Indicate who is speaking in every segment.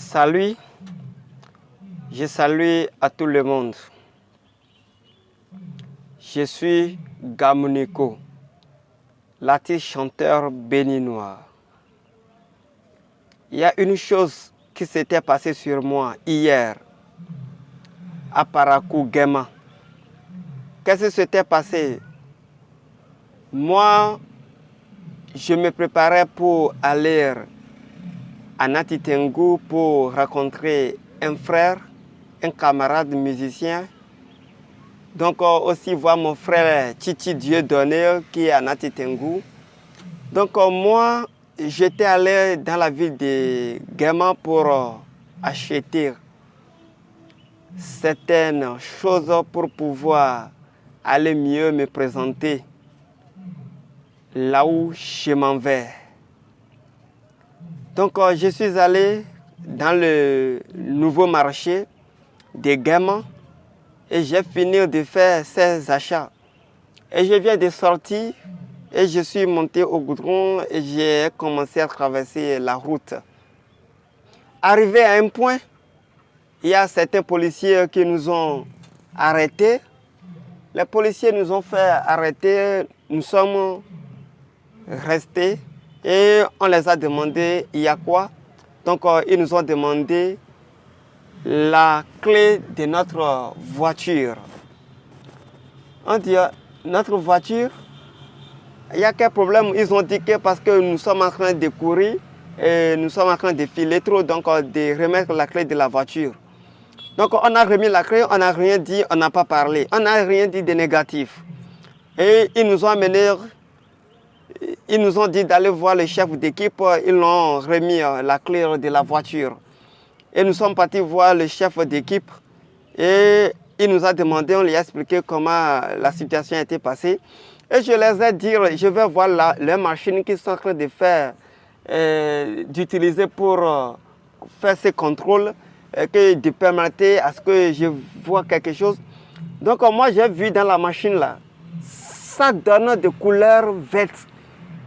Speaker 1: Salut, je salue à tout le monde. Je suis Gamuniko, l'artiste chanteur béninois. Il y a une chose qui s'était passée sur moi hier à Parakou-Guéma. Qu'est-ce qui s'était passé? Moi, je me préparais pour aller à Nati Tengu pour rencontrer un frère, un camarade musicien. Donc aussi voir mon frère Titi Dieudonné qui est à Nati Tengu. Donc moi, j'étais allé dans la ville de Guéma pour acheter certaines choses pour pouvoir aller mieux me présenter là où je m'en vais. Donc je suis allé dans le nouveau marché de Guéma et j'ai fini de faire ces achats. Et je viens de sortir et je suis monté au goudron et j'ai commencé à traverser la route. Arrivé à un point, il y a certains policiers qui nous ont arrêtés. Les policiers nous ont fait arrêter, nous sommes restés. Et on les a demandé, il y a quoi? Donc, ils nous ont demandé la clé de notre voiture. On dit, notre voiture, il y a quel problème? Ils ont dit que parce que nous sommes en train de courir et nous sommes en train de filer trop, donc de remettre la clé de la voiture. Donc, on a remis la clé, on n'a rien dit, on n'a pas parlé. On n'a rien dit de négatif. Et ils nous ont amenés. Ils nous ont dit d'aller voir le chef d'équipe, ils l'ont remis la clé de la voiture. Et nous sommes partis voir le chef d'équipe et il nous a demandé, on lui a expliqué comment la situation a été passée. Et je les ai dit, je vais voir les machines qu'ils sont en train de faire, d'utiliser pour faire ces contrôles, de permettre à ce que je vois quelque chose. Donc moi j'ai vu dans la machine là, ça donne de couleur verte.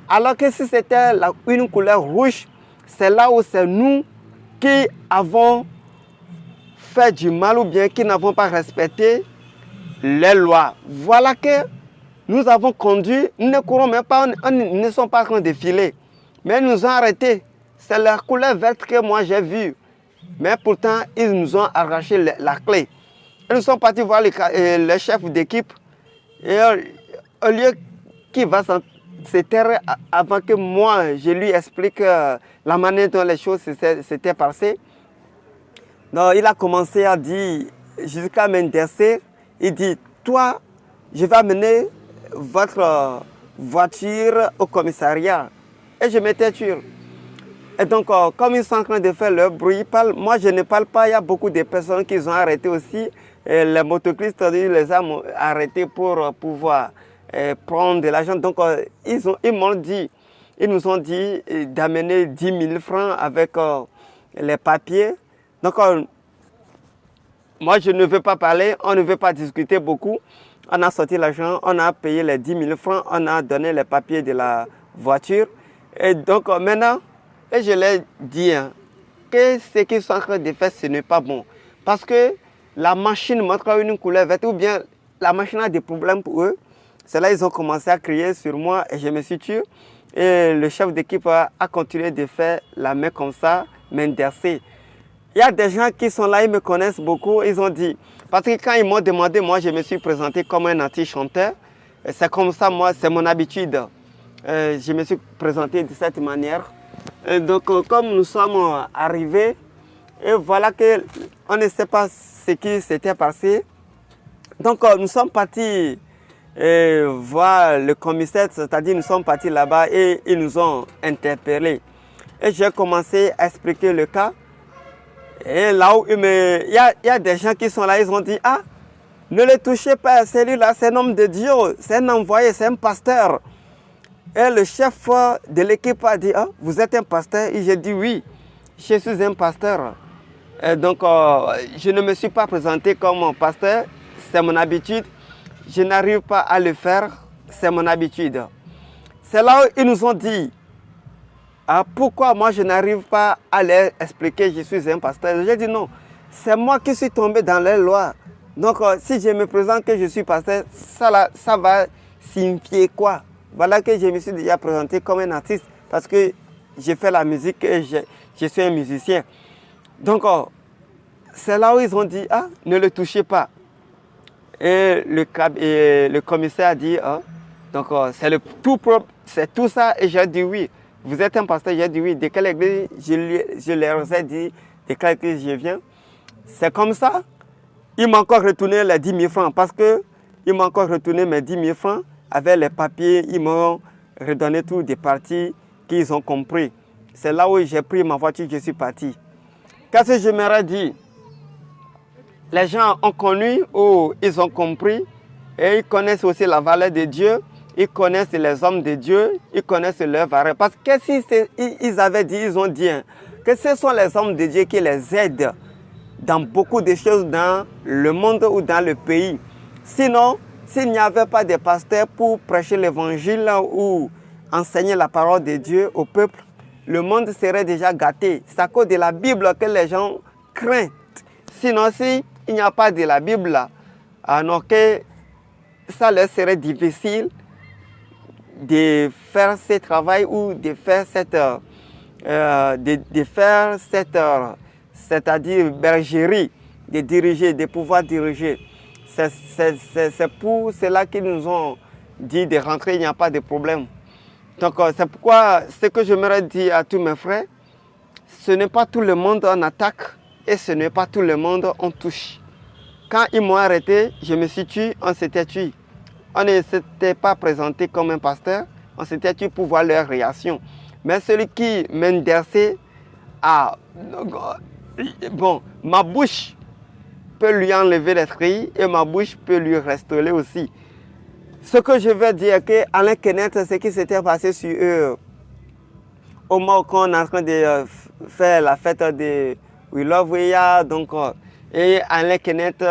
Speaker 1: Alors que si c'était une couleur rouge, c'est là où c'est nous qui avons fait du mal ou bien qui n'avons pas respecté les lois. Voilà que nous avons conduit, nous ne courons même pas, nous ne sommes pas en train de filer. Mais ils nous ont arrêtés. C'est la couleur verte que moi j'ai vue. Mais pourtant, ils nous ont arraché la clé. Et nous sommes partis voir le chef d'équipe. Et au lieu qu'il va se taire avant que moi je lui explique la manière dont les choses s'étaient passées. Donc, il a commencé à dire, jusqu'à m'intercer, il dit, toi, je vais amener votre voiture au commissariat. Et je m'étais tué. Et donc, comme ils sont en train de faire leur bruit, ils parlent. Moi, je ne parle pas. Il y a beaucoup de personnes qui ont arrêté aussi. Et les motocyclistes, ils les ont arrêtés pour pouvoir prendre de l'argent. Donc, ils m'ont dit, ils nous ont dit d'amener 10 000 francs avec les papiers. Donc, moi, je ne veux pas parler, on ne veut pas discuter beaucoup. On a sorti l'argent, on a payé les 10 000 francs, on a donné les papiers de la voiture. Et donc, maintenant, et je leur dis que ce qu'ils sont en train de faire, ce n'est pas bon. Parce que la machine montre une couleur verte ou bien la machine a des problèmes pour eux. C'est là qu'ils ont commencé à crier sur moi et je me suis tué. Et le chef d'équipe a continué de faire la main comme ça, m'intercer. Il y a des gens qui sont là, ils me connaissent beaucoup. Ils ont dit, parce que quand ils m'ont demandé, moi je me suis présenté comme un anti-chanteur. C'est comme ça, moi, c'est mon habitude. Je me suis présenté de cette manière. Et donc, comme nous sommes arrivés, et voilà qu'on ne sait pas ce qui s'était passé. Donc, nous sommes partis voir le commissaire, c'est-à-dire nous sommes partis là-bas et ils nous ont interpellés. Et j'ai commencé à expliquer le cas. Et là où il y a des gens qui sont là, ils ont dit, ah, ne le touchez pas, celui-là, c'est un homme de Dieu, c'est un envoyé, c'est un pasteur. Et le chef de l'équipe a dit, ah, vous êtes un pasteur? Et j'ai dit, oui, je suis un pasteur. Et donc, je ne me suis pas présenté comme pasteur, c'est mon habitude. Je n'arrive pas à le faire, c'est mon habitude. C'est là où ils nous ont dit, pourquoi moi je n'arrive pas à leur expliquer que je suis un pasteur? J'ai dit non, c'est moi qui suis tombé dans les lois. Donc si je me présente que je suis pasteur, ça va signifier quoi? Voilà que je me suis déjà présenté comme un artiste parce que j'ai fait la musique et je suis un musicien. Donc c'est là où ils ont dit, ah, ne le touchez pas. Et le commissaire a dit, ah, donc c'est tout ça. Et j'ai dit oui. Vous êtes un pasteur? J'ai dit oui. De quelle église? Je leur ai dit de quelle église je viens. C'est comme ça. Ils m'ont encore retourné les 10 000 francs parce qu'ils m'ont encore retourné mes 10 000 francs avec les papiers. Ils m'ont redonné tous des parties qu'ils ont compris. C'est là où j'ai pris ma voiture, je suis parti. Qu'est-ce que je m'aurais dit? Les gens ont connu ou ils ont compris et ils connaissent aussi la valeur de Dieu. Ils connaissent les hommes de Dieu, ils connaissent leur valeur. Parce que si ils avaient dit, ils ont dit hein, que ce sont les hommes de Dieu qui les aident dans beaucoup de choses dans le monde ou dans le pays. Sinon, s'il n'y avait pas de pasteurs pour prêcher l'évangile ou enseigner la parole de Dieu au peuple, le monde serait déjà gâté. C'est à cause de la Bible que les gens craignent. Sinon, s'il n'y a pas de la Bible, alors que ça leur serait difficile de faire ce travail ou de faire c'est-à-dire bergerie, de diriger, de pouvoir diriger. C'est pour cela qu'ils nous ont dit de rentrer, il n'y a pas de problème. Donc c'est pourquoi ce que j'aimerais dire à tous mes frères, ce n'est pas tout le monde en attaque et ce n'est pas tout le monde en touche. Quand ils m'ont arrêté, je me suis tué, on s'était tué. On ne s'était pas présenté comme un pasteur, on s'était tué pour voir leur réaction. Mais celui qui m'interçait, bon, ma bouche peut lui enlever l'esprit et ma bouche peut lui restaurer aussi. Ce que je veux dire, que Alain Kenneth, ce qui s'était passé sur eux, au moment où on est en train de faire la fête de We Love Weya, donc, et Alain Kenneth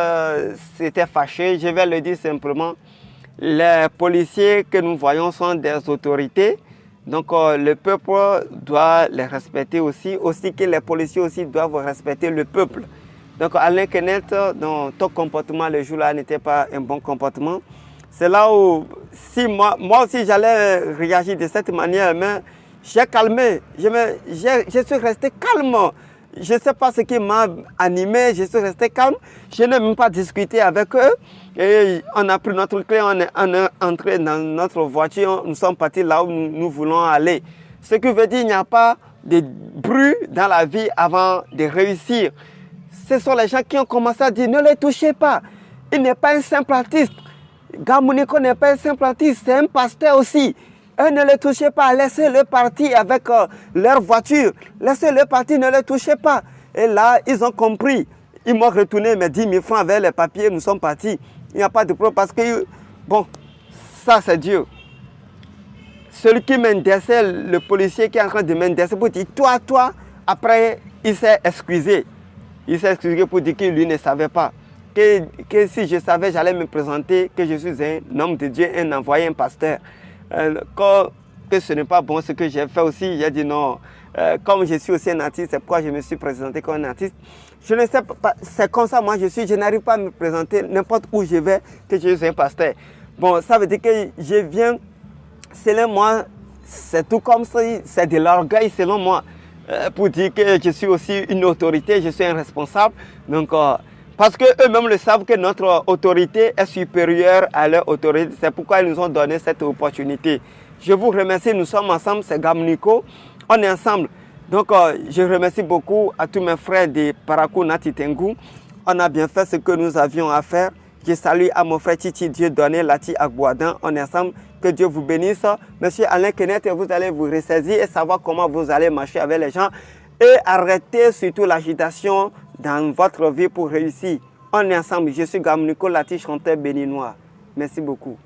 Speaker 1: s'était fâché, je vais le dire simplement. Les policiers que nous voyons sont des autorités, donc le peuple doit les respecter aussi que les policiers aussi doivent respecter le peuple. Donc Alain Kenneth, ton comportement le jour-là n'était pas un bon comportement. C'est là où, si moi aussi j'allais réagir de cette manière, mais j'ai calmé, je suis resté calme. Je ne sais pas ce qui m'a animé, je suis resté calme. Je n'ai même pas discuté avec eux. Et on a pris notre clé, on est entré dans notre voiture, nous sommes partis là où nous voulons aller. Ce qui veut dire qu'il n'y a pas de bruit dans la vie avant de réussir. Ce sont les gens qui ont commencé à dire ne les touchez pas. Il n'est pas un simple artiste. Gamouniko n'est pas un simple artiste, c'est un pasteur aussi. Eux, ne les touchez pas, laissez-le partir avec leur voiture. Laissez-le partir, ne les touchez pas. Et là, ils ont compris. Ils m'ont retourné mes 10 000 francs avec les papiers, nous sommes partis. Il n'y a pas de problème parce que, bon, ça c'est Dieu. Celui qui m'intercelle, le policier qui est en train de m'interceller pour dire toi, après il s'est excusé. Il s'est excusé pour dire que lui ne savait pas. Que si je savais, j'allais me présenter, que je suis un homme de Dieu, un envoyé, un pasteur. Que ce n'est pas bon ce que j'ai fait aussi. J'ai dit non, comme je suis aussi un artiste, c'est pourquoi je me suis présenté comme un artiste. Je ne sais pas, c'est comme ça, moi je n'arrive pas à me présenter n'importe où je vais, que je suis un pasteur. Bon, ça veut dire que je viens, selon moi, c'est tout comme ça, c'est de l'orgueil selon moi, pour dire que je suis aussi une autorité, je suis un responsable. Donc, parce qu'eux-mêmes le savent que notre autorité est supérieure à leur autorité. C'est pourquoi ils nous ont donné cette opportunité. Je vous remercie, nous sommes ensemble, c'est Gamouniko, on est ensemble. Donc je remercie beaucoup à tous mes frères de Parakou Nati Tengu. On a bien fait ce que nous avions à faire. Je salue à mon frère Titi Dieu donné Lati Agbouadan. On est ensemble, que Dieu vous bénisse. Monsieur Alain Kenneth, vous allez vous ressaisir et savoir comment vous allez marcher avec les gens. Et arrêtez surtout l'agitation dans votre vie pour réussir. On est ensemble. Je suis Gamouniko Lati, chanteur béninois. Merci beaucoup.